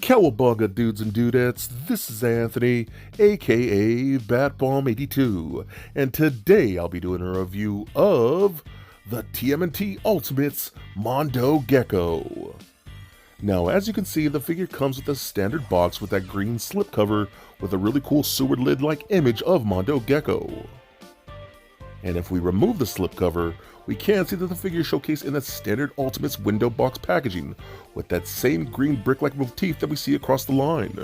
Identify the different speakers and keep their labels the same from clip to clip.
Speaker 1: Cowabunga dudes and dudettes, this is Anthony, aka BatBomb82, and today I'll be doing a review of the TMNT Ultimates Mondo Gecko. Now, as you can see, the figure comes with a standard box with that green slipcover with a really cool sewer lid-like image of Mondo Gecko. And if we remove the slipcover, we can see that the figure is showcased in the standard Ultimates window box packaging, with that same green brick-like motif that we see across the line.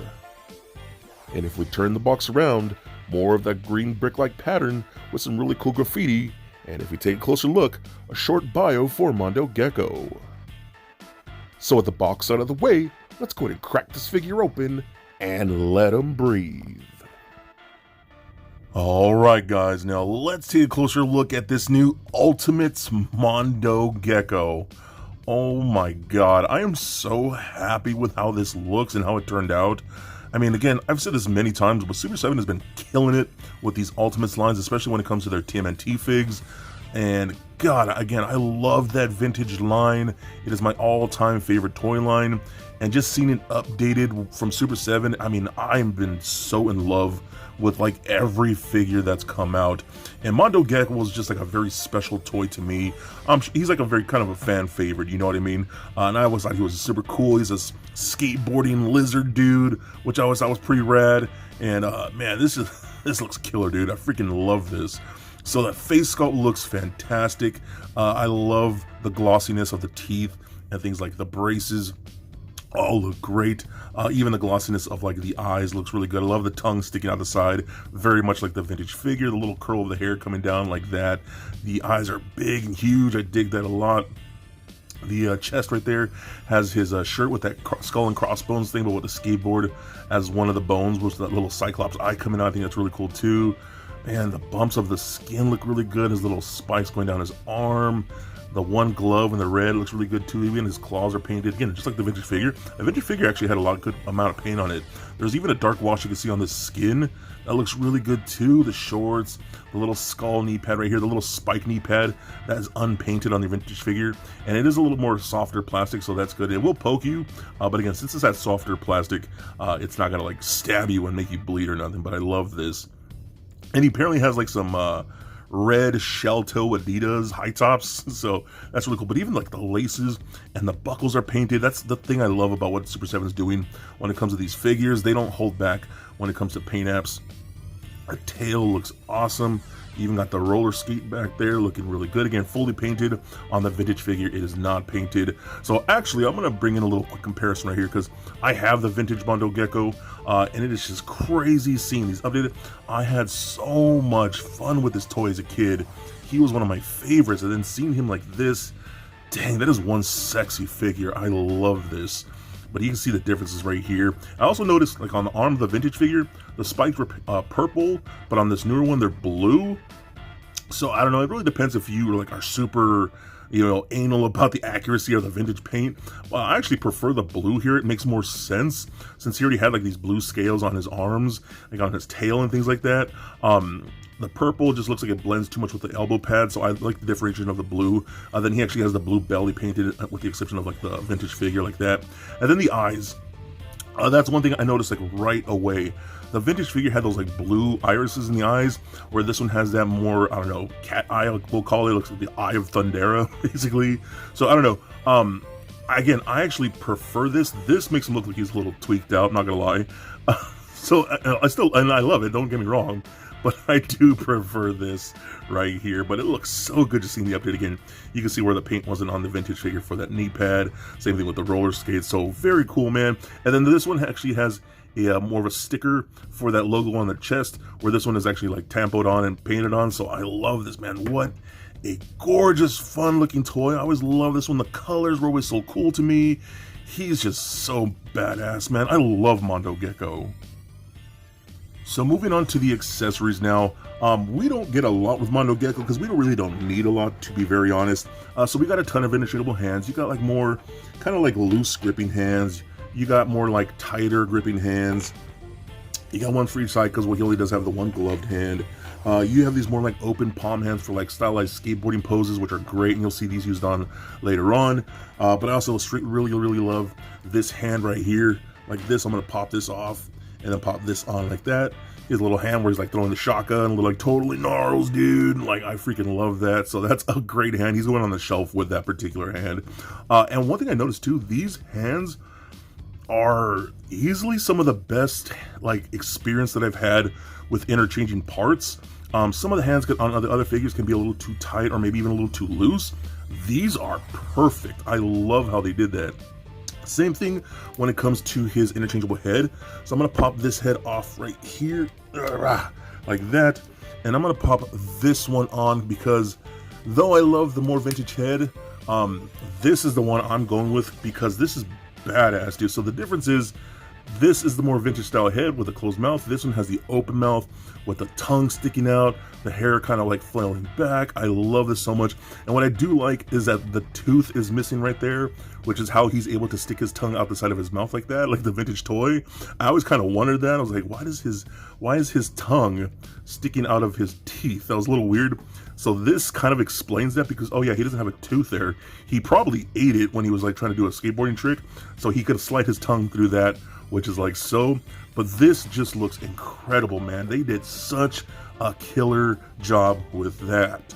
Speaker 1: And if we turn the box around, more of that green brick-like pattern with some really cool graffiti, and if we take a closer look, a short bio for Mondo Gecko. So with the box out of the way, let's go ahead and crack this figure open and let him breathe. Alright guys, now let's take a closer look at this new Ultimates Mondo Gecko. Oh my god, I am so happy with how this looks and how it turned out. I mean, again, I've said this many times, but Super7 has been killing it with these Ultimates lines, especially when it comes to their TMNT figs. And god, again, I love that vintage line. It is my all-time favorite toy line. And just seeing it updated from Super7, I mean, I've been so in love with like every figure that's come out. And Mondo Gecko was just like a very special toy to me. He's like a very kind of a fan favorite, you know what I mean? And I always thought he was super cool. He's a skateboarding lizard dude, which I always thought was pretty rad. And man, this looks killer, dude. I freaking love this. So that face sculpt looks fantastic. I love the glossiness of the teeth and things like the braces. All look great. Even the glossiness of like the eyes looks really good. I love the tongue sticking out the side, very much like the vintage figure. The little curl of the hair coming down like that. The eyes are big and huge. I dig that a lot. The chest right there has his shirt with that skull and crossbones thing, but with the skateboard as one of the bones, with that little cyclops eye coming out. I think that's really cool too. Man, the bumps of the skin look really good. His little spikes going down his arm. The one glove in the red looks really good too. Even his claws are painted. Again, just like the vintage figure. The vintage figure actually had a lot of good amount of paint on it. There's even a dark wash you can see on the skin. That looks really good too. The shorts, the little skull knee pad right here, the little spike knee pad, that is unpainted on the vintage figure. And it is a little more softer plastic, so that's good. It will poke you, but again, since it's that softer plastic, it's not gonna like stab you and make you bleed or nothing, but I love this. And he apparently has like some red shell toe Adidas high tops, so that's really cool. But even like the laces and the buckles are painted. That's the thing I love about what Super7 is doing when it comes to these figures. They don't hold back when it comes to paint apps. The tail looks awesome. You even got the roller skate back there looking really good. Again, fully painted on the vintage figure. It is not painted. So actually, I'm going to bring in a little quick comparison right here because I have the vintage Mondo Gecko, and it is just crazy seeing these updated. I had so much fun with this toy as a kid. He was one of my favorites, and then seeing him like this, dang, that is one sexy figure. I love this. But you can see the differences right here. I also noticed, like on the arm of the vintage figure, the spikes were purple, but on this newer one, they're blue. So I don't know, it really depends if you are super, anal about the accuracy of the vintage paint. Well, I actually prefer the blue here. It makes more sense since he already had like these blue scales on his arms, like on his tail and things like that. The purple just looks like it blends too much with the elbow pad, so I like the differentiation of the blue. Then he actually has the blue belly painted, with the exception of like the vintage figure like that. And then the eyes. That's one thing I noticed like right away. The vintage figure had those like blue irises in the eyes, where this one has that more, I don't know, cat eye, we'll call it. It looks like the Eye of Thundera, basically. So I don't know. Again, I actually prefer this. This makes him look like he's a little tweaked out, I'm not gonna lie. So I love it, don't get me wrong. But I do prefer this right here. But it looks so good to see the update again. You can see where the paint wasn't on the vintage figure for that knee pad. Same thing with the roller skates. So very cool, man. And then this one actually has a more of a sticker for that logo on the chest, where this one is actually like tampoed on and painted on. So I love this, man. What a gorgeous, fun-looking toy. I always love this one. The colors were always so cool to me. He's just so badass, man. I love Mondo Gecko. So moving on to the accessories now. We don't get a lot with Mondo Gecko because we really don't need a lot, to be very honest. So we got a ton of interchangeable hands. You got like more kind of like loose gripping hands. You got more like tighter gripping hands. You got one for each side because he only does have the one gloved hand. You have these more like open palm hands for like stylized skateboarding poses, which are great, and you'll see these used on later on. But I also really love this hand right here, like this. I'm gonna pop this off and then pop this on like that. His little hand where he's like throwing the shotgun, like totally gnarls, dude. Like I freaking love that. So that's a great hand. He's going on the shelf with that particular hand. And one thing I noticed too, these hands are easily some of the best like experience that I've had with interchanging parts. Some of the hands on the other figures can be a little too tight or maybe even a little too loose. These are perfect. I love how they did that. Same thing when it comes to his interchangeable head. So I'm gonna pop this head off right here, like that, and I'm gonna pop this one on because though I love the more vintage head, this is the one I'm going with because this is badass, dude. So the difference is, this is the more vintage style head with a closed mouth. This one has the open mouth with the tongue sticking out, the hair kind of like flailing back. I love this so much. And what I do like is that the tooth is missing right there, which is how he's able to stick his tongue out the side of his mouth like that, like the vintage toy. I always kind of wondered that. I was like, why is his tongue sticking out of his teeth? That was a little weird. So this kind of explains that because, oh yeah, he doesn't have a tooth there. He probably ate it when he was like trying to do a skateboarding trick. So he could slide his tongue through that, which is like so. But this just looks incredible, man. They did such a killer job with that.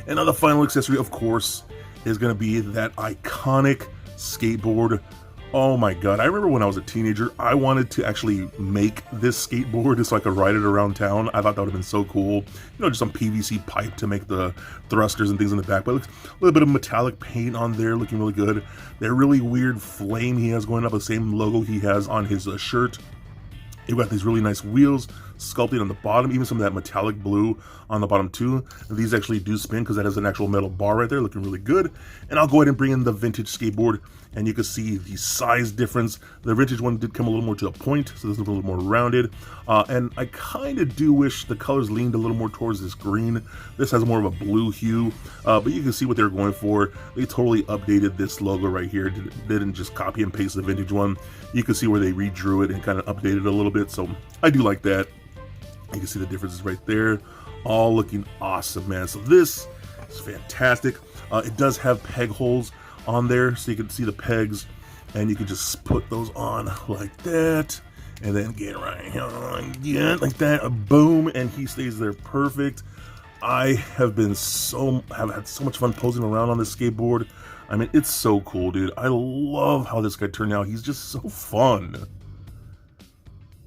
Speaker 1: And now the final accessory, of course, is going to be that iconic skateboard. Oh my god, I remember when I was a teenager, I wanted to actually make this skateboard just so I could ride it around town. I thought that would have been so cool. You know, just some PVC pipe to make the thrusters and things in the back, but it looks a little bit of metallic paint on there, looking really good. That really weird flame he has going up, the same logo he has on his shirt. You've got these really nice wheels sculpted on the bottom, even some of that metallic blue on the bottom too. And these actually do spin because that has an actual metal bar right there, looking really good. And I'll go ahead and bring in the vintage skateboard, and you can see the size difference. The vintage one did come a little more to the point, so this is a little more rounded. And I kind of do wish the colors leaned a little more towards this green. This has more of a blue hue, but you can see what they're going for. They totally updated this logo right here. Didn't just copy and paste the vintage one. You can see where they redrew it and kind of updated it a little bit, so I do like that. You can see the differences right there, all looking awesome, man. So this is fantastic. It does have peg holes on there, so you can see the pegs, and you can just put those on like that, and then get right on again like that, boom, and he stays there perfect. I have had so much fun posing around on this skateboard. I mean, it's so cool, dude. I love how this guy turned out. He's just so fun.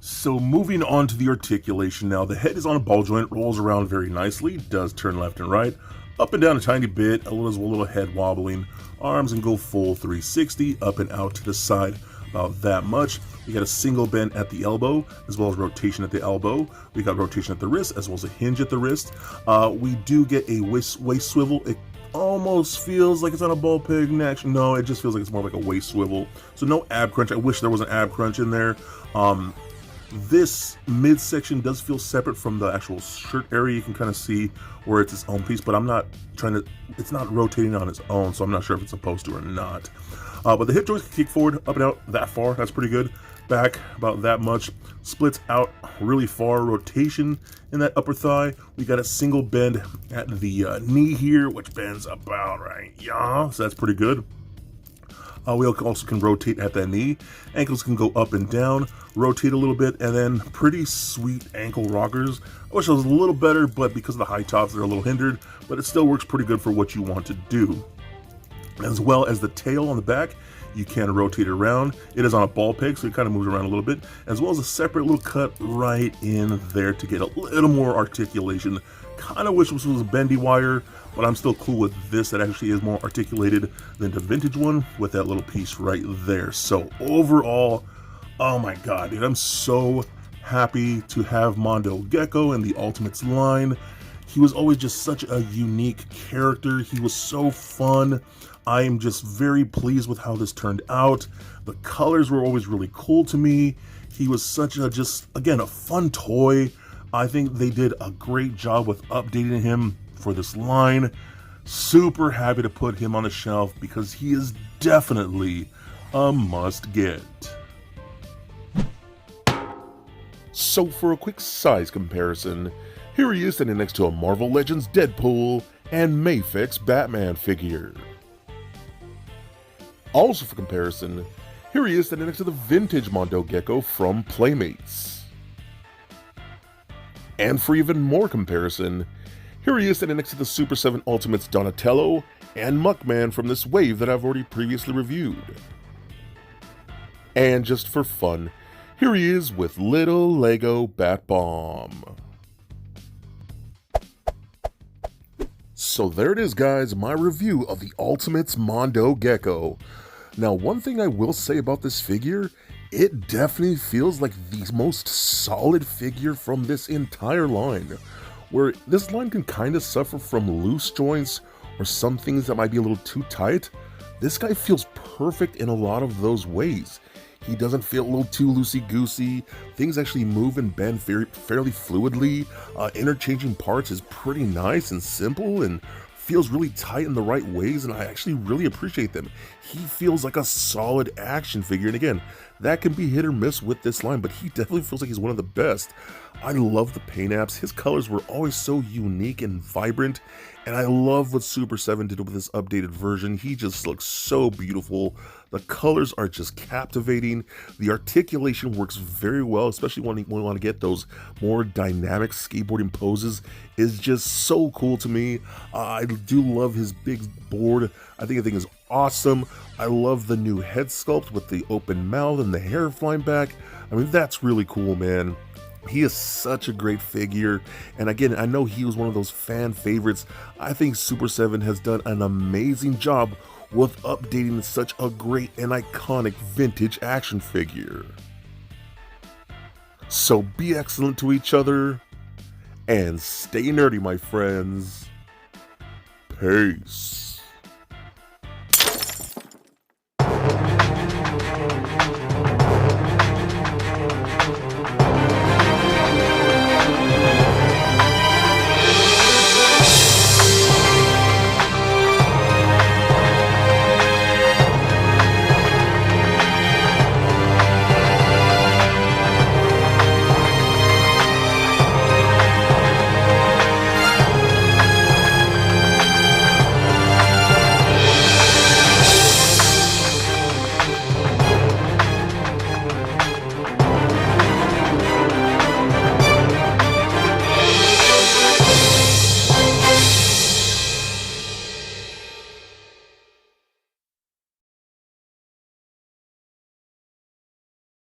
Speaker 1: So moving on to the articulation now. The head is on a ball joint, rolls around very nicely, does turn left and right, up and down a tiny bit, a little head wobbling. Arms and go full 360, up and out to the side, about that much. We got a single bend at the elbow, as well as rotation at the elbow. We got rotation at the wrist, as well as a hinge at the wrist. We do get a waist swivel. It almost feels like it's on a ball peg. No, it just feels like it's more like a waist swivel. So no ab crunch. I wish there was an ab crunch in there. This midsection does feel separate from the actual shirt area. You can kind of see where it's its own piece, but it's not rotating on its own, so I'm not sure if it's supposed to or not. But the hip joints can kick forward, up and out that far. That's pretty good. Back about that much. Splits out really far. Rotation in that upper thigh. We got a single bend at the knee here, which bends about right, yeah. So that's pretty good. We also can rotate at that knee. Ankles can go up and down, rotate a little bit, and then pretty sweet ankle rockers. I wish it was a little better, but because of the high tops, they're a little hindered, but it still works pretty good for what you want to do. As well as the tail on the back, you can rotate it around. It is on a ball peg, so it kind of moves around a little bit, as well as a separate little cut right in there to get a little more articulation. Kind of wish this was a bendy wire, but I'm still cool with this. That actually is more articulated than the vintage one with that little piece right there. So overall, oh my god, dude, I'm so happy to have Mondo Gecko in the Ultimates line. He was always just such a unique character. He was so fun. I am just very pleased with how this turned out. The colors were always really cool to me. He was such a, just, again, a fun toy. I think they did a great job with updating him for this line. Super happy to put him on the shelf because he is definitely a must-get. So for a quick size comparison, here he is standing next to a Marvel Legends Deadpool and Mayfix Batman figure. Also for comparison, here he is standing next to the vintage Mondo Gecko from Playmates. And for even more comparison, here he is standing next to the Super7 Ultimates Donatello and Muckman from this wave that I've already previously reviewed. And just for fun, here he is with little Lego Bat Bomb. So there it is, guys, my review of the Ultimates Mondo Gecko. Now, one thing I will say about this figure, it definitely feels like the most solid figure from this entire line, where this line can kind of suffer from loose joints or some things that might be a little too tight. This guy feels perfect in a lot of those ways. He doesn't feel a little too loosey-goosey. Things actually move and bend fairly fluidly. Interchanging parts is pretty nice and simple and feels really tight in the right ways, and I actually really appreciate them. He feels like a solid action figure, and again, that can be hit or miss with this line, but he definitely feels like he's one of the best. I love the paint apps. His colors were always so unique and vibrant, and I love what Super7 did with this updated version. He just looks so beautiful. The colors are just captivating. The articulation works very well, especially when you want to get those more dynamic skateboarding poses. Is just so cool to me. I do love his big board. I think is awesome. I love the new head sculpt with the open mouth and the hair flying back. I mean, that's really cool, man. He is such a great figure, and again, I know he was one of those fan favorites. I think Super7 has done an amazing job with updating such a great and iconic vintage action figure. So be excellent to each other, and stay nerdy, my friends. Peace.